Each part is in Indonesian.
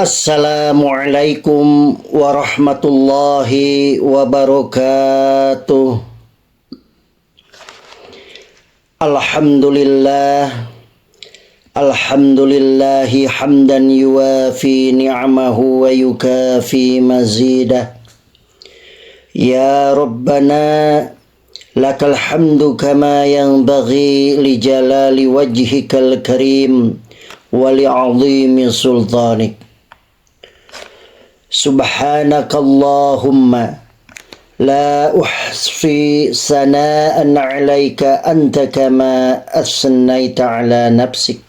Assalamualaikum warahmatullahi wabarakatuh. Alhamdulillahi hamdan yuwafi ni'amahu wa yukafi mazidah. Ya Rabbana lakal hamdu kama yanbaghi li jalali wajhikal karim wa li'azimi sultanik. Subhanakallahumma la uhsi sana'an 'alaika anta kama asnaita 'ala nafsik.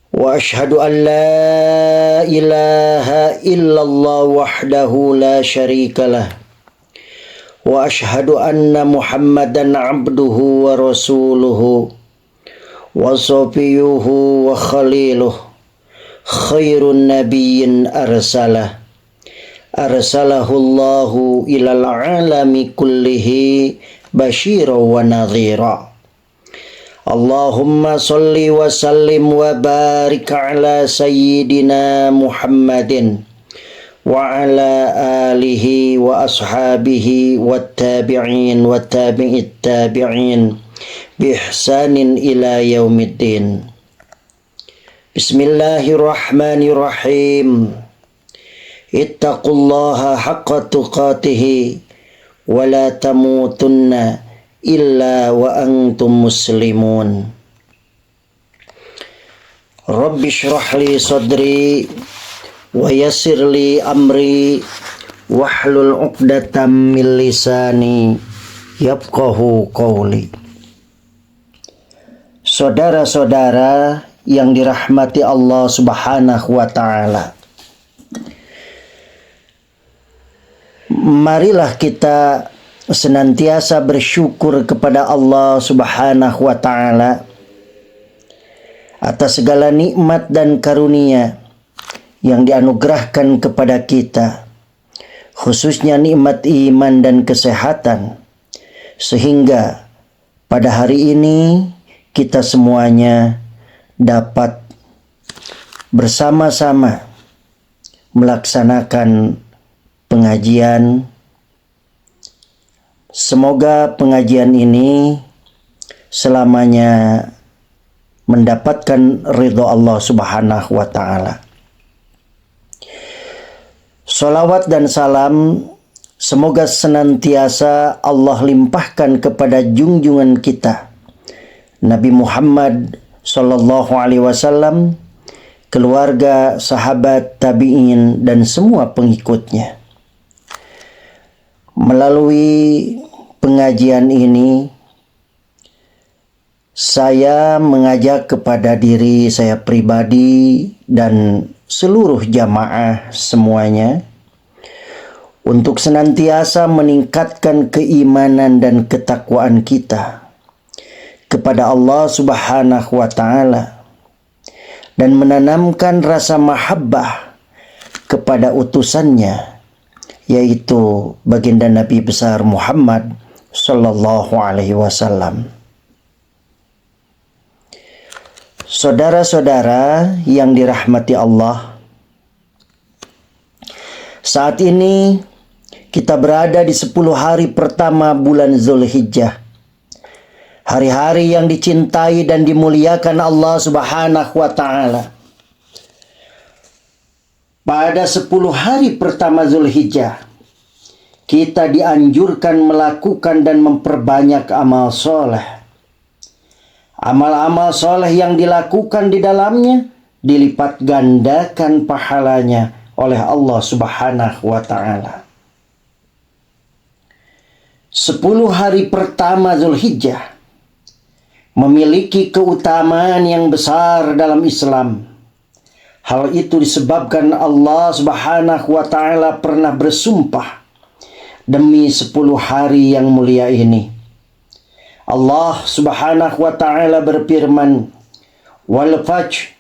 Wa ashhadu an la ilaha illallah wahdahu la syarika lah. Wa ashhadu anna Muhammadan 'abduhu wa rasuluhu wa safiyuhu wa khaliluhu. Khairun nabiyyin arsalahullahu ilal alami kullihi basyira wa nadhira. Allahumma salli wa sallim wa barik ala sayyidina Muhammadin wa ala alihi wa ashabihi wa tabi'in wa tabi'it tabi'in bi ihsanin ila yaumiddin. Bismillahirrahmanirrahim. Ittaqullaha haqqa tuqatihi wa la tamutunna illa wa antum muslimun. Rabbi shrah li sadri wa yassir li amri wahlul 'uqdatam min lisani yafqahu qawli. Saudara-saudara yang dirahmati Allah Subhanahu wa ta'ala, marilah kita senantiasa bersyukur kepada Allah Subhanahu wa ta'ala atas segala nikmat dan karunia yang dianugerahkan kepada kita, khususnya nikmat iman dan kesehatan, sehingga pada hari ini kita semuanya dapat bersama-sama melaksanakan pengajian. Semoga pengajian ini selamanya mendapatkan ridho Allah Subhanahu wa ta'ala. Salawat dan salam semoga senantiasa Allah limpahkan kepada junjungan kita Nabi Muhammad Sallallahu alaihi wasallam, keluarga, sahabat, tabi'in, dan semua pengikutnya. Melalui pengajian ini, saya mengajak kepada diri saya pribadi dan seluruh jamaah semuanya untuk senantiasa meningkatkan keimanan dan ketakwaan kita kepada Allah Subhanahu wa ta'ala dan menanamkan rasa mahabbah kepada utusannya, yaitu baginda Nabi besar Muhammad sallallahu alaihi wasallam. Saudara-saudara yang dirahmati Allah, saat ini kita berada di 10 hari pertama bulan Zulhijjah, hari-hari yang dicintai dan dimuliakan Allah Subhanahu wa ta'ala. Pada 10 hari pertama Zulhijjah, kita dianjurkan melakukan dan memperbanyak amal soleh. Amal-amal soleh yang dilakukan di dalamnya dilipat gandakan pahalanya oleh Allah Subhanahu wa ta'ala. 10 hari pertama Zulhijjah memiliki keutamaan yang besar dalam Islam. Hal itu disebabkan Allah Subhanahu wa ta'ala pernah bersumpah demi 10 hari yang mulia ini. Allah Subhanahu wa ta'ala berfirman, wal fajr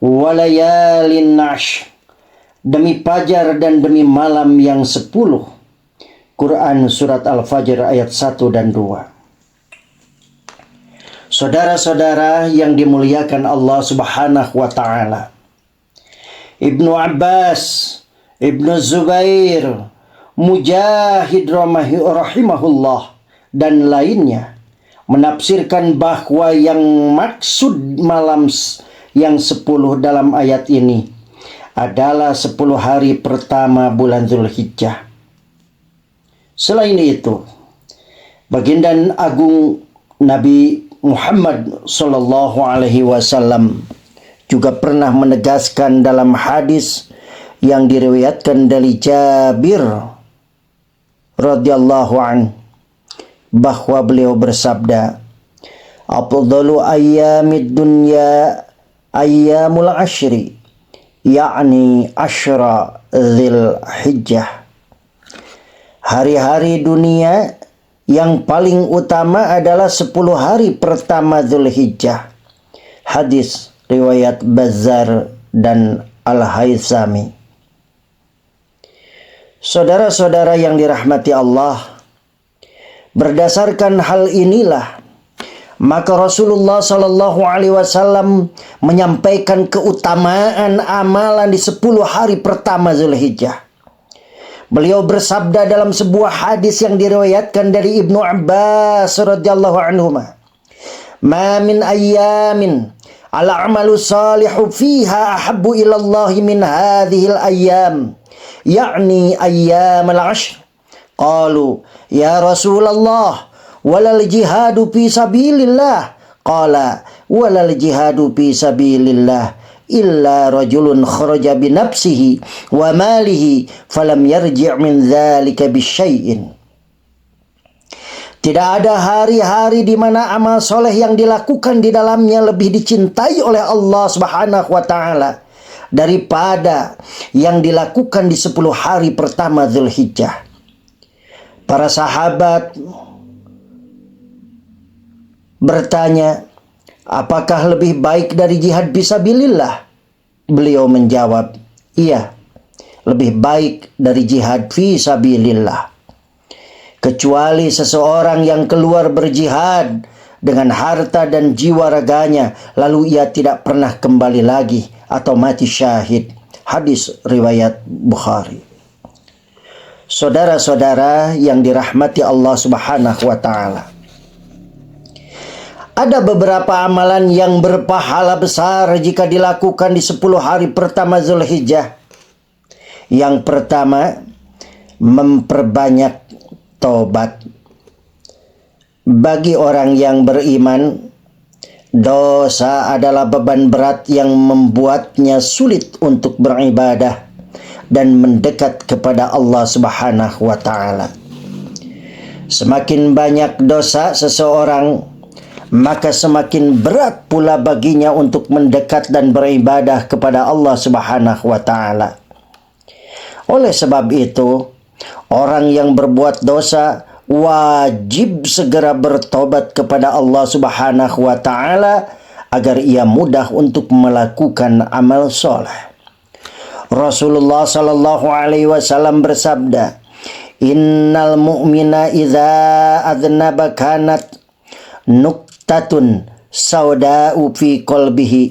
wa layalin nash, demi fajar dan demi malam yang 10. Quran surat Al-Fajr ayat 1 dan 2. Saudara-saudara yang dimuliakan Allah Subhanahu wa ta'ala, Ibnu Abbas, Ibnu Zubair, Mujahid rahimahullah, dan lainnya menafsirkan bahwa yang maksud malam yang 10 dalam ayat ini adalah 10 hari pertama bulan Zulhijjah. Selain itu, baginda agung Nabi Muhammad sallallahu alaihi wasallam juga pernah menegaskan dalam hadis yang diriwayatkan dari Jabir radhiyallahu anhu bahwa beliau bersabda, "Afdalu ayyamid dunya ayyamul ashri, yakni asyra dzil hijjah." Hari-hari dunia yang paling utama adalah 10 hari pertama Zulhijjah. Hadis riwayat Bazzar dan Al-Haythami. Saudara-saudara yang dirahmati Allah, berdasarkan hal inilah maka Rasulullah Shallallahu Alaihi Wasallam menyampaikan keutamaan amalan di 10 hari pertama Zulhijjah. Beliau bersabda dalam sebuah hadis yang diriwayatkan dari Ibnu Abbas radhiyallahu anhuma, "Ma min ayyamin al-amalu salihu fiha ahabbu ila Allah min hadhihi al-ayyam, yakni ayyam al-ashr." Qalu, "Ya Rasulullah, walal jihadu fi sabilillah." Qala, "Walal jihadu fi sabilillah illa rajulun kharaja bi nafsihi wa malihi falam yarji' min dzalika bisyai'in." Tidak ada hari-hari di mana amal soleh yang dilakukan di dalamnya lebih dicintai oleh Allah Subhanahu wa taala daripada yang dilakukan di 10 hari pertama Zulhijjah. Para sahabat bertanya, "Apakah lebih baik dari jihad fisabilillah?" Beliau menjawab, "Iya, lebih baik dari jihad fisabilillah. Kecuali seseorang yang keluar berjihad dengan harta dan jiwa raganya, lalu ia tidak pernah kembali lagi atau mati syahid." Hadis riwayat Bukhari. Saudara-saudara yang dirahmati Allah Subhanahu wa taala, ada beberapa amalan yang berpahala besar jika dilakukan di 10 hari pertama Zulhijjah. Yang pertama, memperbanyak taubat. Bagi orang yang beriman, dosa adalah beban berat yang membuatnya sulit untuk beribadah dan mendekat kepada Allah Subhanahu wa taala. Semakin banyak dosa seseorang, maka semakin berat pula baginya untuk mendekat dan beribadah kepada Allah Subhanahu wa taala. Oleh sebab itu, orang yang berbuat dosa wajib segera bertobat kepada Allah Subhanahu wa taala agar ia mudah untuk melakukan amal soleh. Rasulullah sallallahu alaihi wasallam bersabda, "Innal mu'mina idza adnaba kanat nuktatun sauda'u fi qalbihi,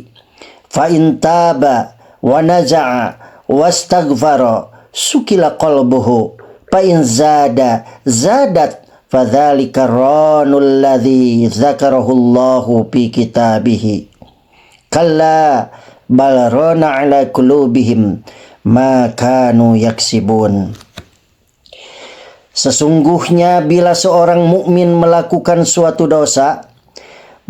fa in taba wa naza'a wastaghfara sukila qalbuhu, fa in zada zadat fadzalika ranul ladzi dzakarahu Allahu fi kitabihi. Kalla bal rana ala qulubihim ma kanu yaksibun." Sesungguhnya bila seorang mukmin melakukan suatu dosa,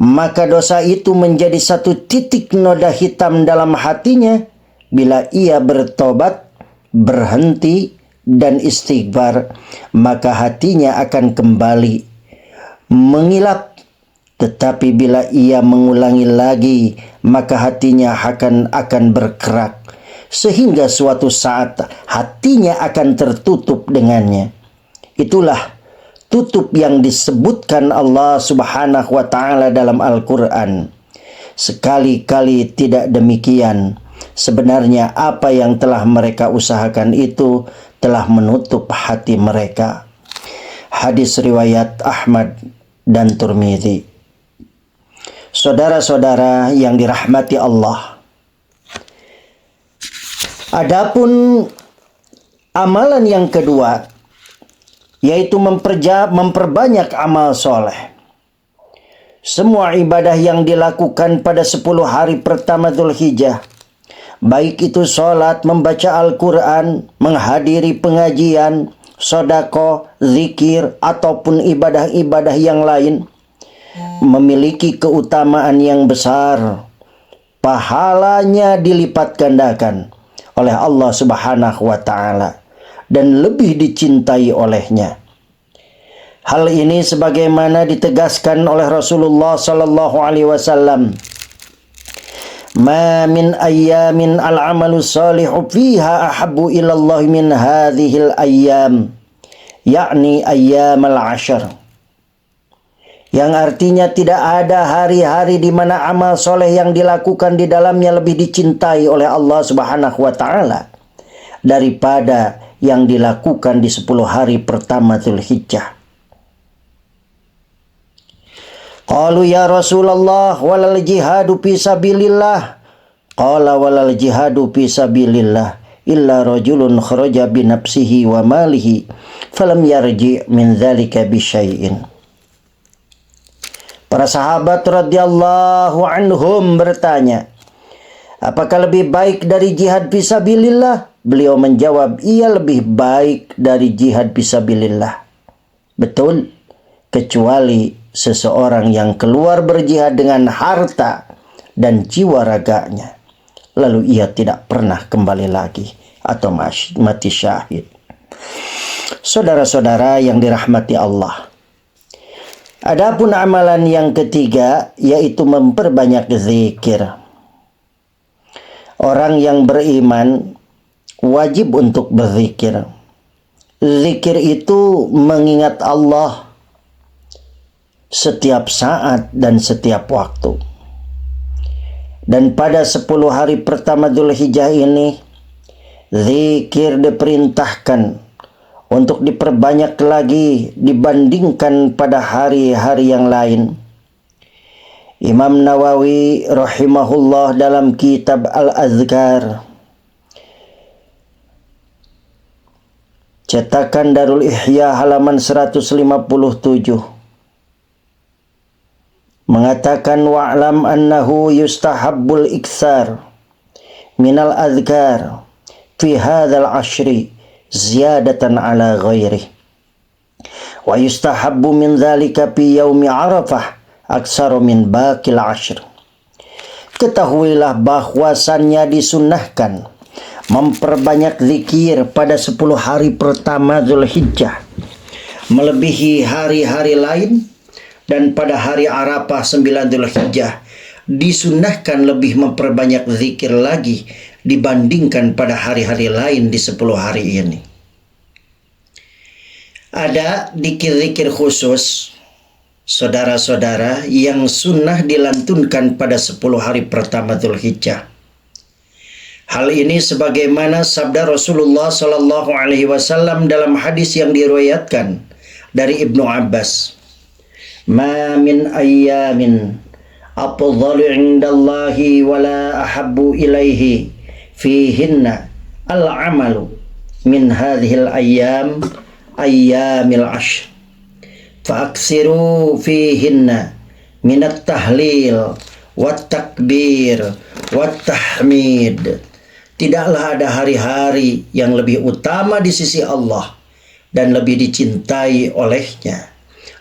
maka dosa itu menjadi satu titik noda hitam dalam hatinya. Bila ia bertobat, berhenti dan istighfar, maka hatinya akan kembali mengilap. Tetapi bila ia mengulangi lagi, maka hatinya akan berkerak, sehingga suatu saat hatinya akan tertutup dengannya. Itulah tutup yang disebutkan Allah Subhanahu wa taala dalam Al-Qur'an. Sekali-kali tidak demikian. Sebenarnya apa yang telah mereka usahakan itu telah menutup hati mereka. Hadis riwayat Ahmad dan Tirmidzi. Saudara-saudara yang dirahmati Allah, Adapun amalan yang kedua, yaitu memperbanyak amal soleh. Semua ibadah yang dilakukan pada 10 hari pertama Dzulhijjah, baik itu sholat, membaca Al-Quran, menghadiri pengajian, sedekah, zikir, ataupun ibadah-ibadah yang lain, memiliki keutamaan yang besar. Pahalanya dilipat gandakan oleh Allah Subhanahu wa Ta'ala dan lebih dicintai olehnya. Hal ini sebagaimana ditegaskan oleh Rasulullah sallallahu alaihi wasallam, "Ma min ayyamin al-'amalu salihu fiha ahabbu ila Allah min hadhil ayyam," yakni ayyamal 'ashr. Yang artinya tidak ada hari-hari di mana amal soleh yang dilakukan di dalamnya lebih dicintai oleh Allah Subhanahu wa Ta'ala daripada yang dilakukan di 10 hari pertama Dzulhijjah. Qalu ya Rasulullah walal jihadu fi sabilillah. Qala walal jihadu fi sabilillah illa rajulun kharaja bi nafsihi wa malihi falam yarji' min dzalika bi syai'in. Para sahabat radhiyallahu anhum bertanya, apakah lebih baik dari jihad fi sabilillah? Beliau menjawab, iya, lebih baik dari jihad fi sabilillah. Betul, kecuali seseorang yang keluar berjihad dengan harta dan jiwa raganya, lalu ia tidak pernah kembali lagi atau mati syahid. Saudara-saudara yang dirahmati Allah, adapun amalan yang ketiga yaitu memperbanyak zikir. Orang yang beriman wajib untuk berzikir. Zikir itu mengingat Allah setiap saat dan setiap waktu. Dan pada 10 hari pertama Dzulhijjah ini, zikir diperintahkan untuk diperbanyak lagi dibandingkan pada hari-hari yang lain. Imam Nawawi rahimahullah dalam kitab Al-Azkar, cetakan Darul Ihya halaman 157, mengatakan wa'lam annahu yustahabbul iktsar minal azkar fi hadzal ashri ziyadatan ala ghairi wa yustahabbu min dzalika fi yaumi arafah aksaru min baqil ashr. Ketahuilah bahwasannya disunnahkan memperbanyak zikir pada 10 hari pertama Dzulhijjah melebihi hari-hari lain. Dan pada hari Arafah 9 Dzulhijjah disunnahkan lebih memperbanyak zikir lagi dibandingkan pada hari-hari lain di 10 hari ini. Ada zikir-zikir khusus, saudara-saudara, yang sunnah dilantunkan pada 10 hari pertama Dzulhijjah. Hal ini sebagaimana sabda Rasulullah sallallahu alaihi wasallam dalam hadis yang diriwayatkan dari Ibnu Abbas, "Ma min ayyamin afdalu 'indallahi wa la ahabbu ilaihi fihinna al-'amalu min hadhil ayyam ayyamil 'ashr fa'aksiru fihinna min at-tahlil wat takbir wat tahmid." Tidaklah ada hari-hari yang lebih utama di sisi Allah dan lebih dicintai olehnya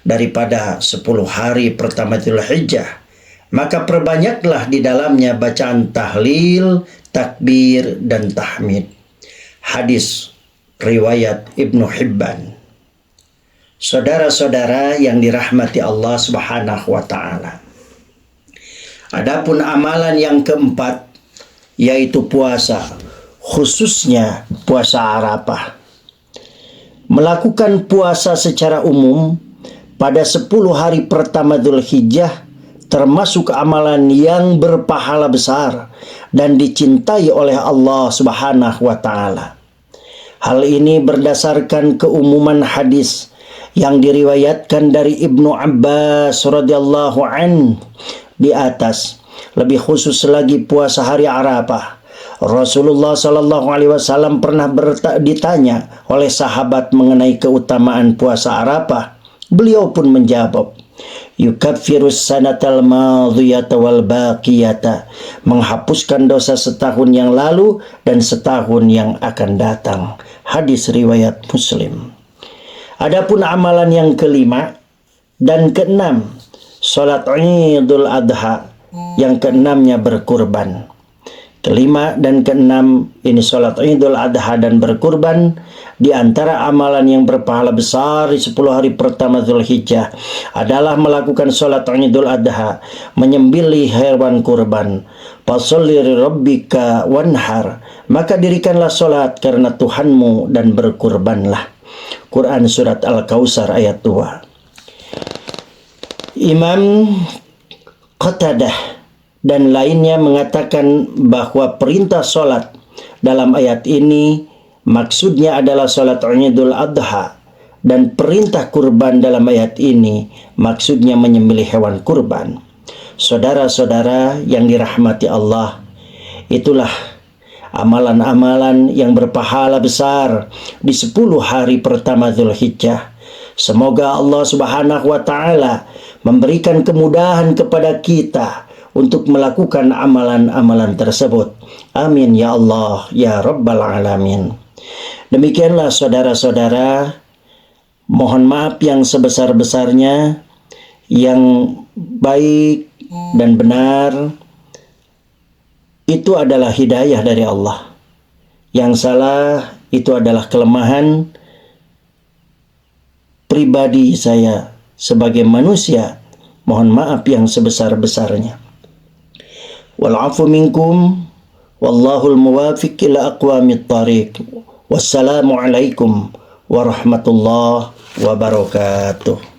daripada 10 hari pertama Dzulhijjah. Maka perbanyaklah di dalamnya bacaan tahlil, takbir, dan tahmid. Hadis riwayat Ibnu Hibban. Saudara-saudara yang dirahmati Allah Subhanahu wa Ta'ala, adapun amalan yang keempat yaitu puasa, khususnya puasa Arafah. Melakukan puasa secara umum pada 10 hari pertama Dzulhijjah termasuk amalan yang berpahala besar dan dicintai oleh Allah Subhanahu wa Ta'ala. Hal ini berdasarkan keumuman hadis yang diriwayatkan dari Ibnu Abbas radhiyallahu an di atas. Lebih khusus lagi puasa hari Arafah. Rasulullah Shallallahu Alaihi Wasallam pernah ditanya oleh sahabat mengenai keutamaan puasa Arafah. Beliau pun menjawab, yukaffirus sanatal madhiyata wal baqiyata, menghapuskan dosa setahun yang lalu dan setahun yang akan datang. Hadis riwayat Muslim. Adapun amalan yang kelima dan keenam, salat Idul Adha, yang keenamnya berkurban. Kelima dan keenam ini salat Idul Adha dan berkurban. Di antara amalan yang berpahala besar di 10 hari pertama Zulhijjah adalah melakukan salat Idul Adha, menyembelih hewan kurban. Fasholli lirabbika wanhar, maka dirikanlah salat karena Tuhanmu dan berkurbanlah. Quran surat Al-Kautsar ayat 2. Imam Qatadah dan lainnya mengatakan bahwa perintah salat dalam ayat ini maksudnya adalah salat Idul Adha, dan perintah kurban dalam ayat ini maksudnya menyembelih hewan kurban. Saudara-saudara yang dirahmati Allah, itulah amalan-amalan yang berpahala besar di 10 hari pertama Zulhijjah. Semoga Allah Subhanahu wa taala memberikan kemudahan kepada kita untuk melakukan amalan-amalan tersebut. Amin ya Allah ya Rabbal Alamin. Demikianlah saudara-saudara, mohon maaf yang sebesar-besarnya. Yang baik dan benar itu adalah hidayah dari Allah. Yang salah itu adalah kelemahan pribadi saya sebagai manusia. Mohon maaf yang sebesar-besarnya. Wal afu minkum wallahul muwafiq ila aqwamit thariq. Wassalamu alaikum warahmatullahi wabarakatuh.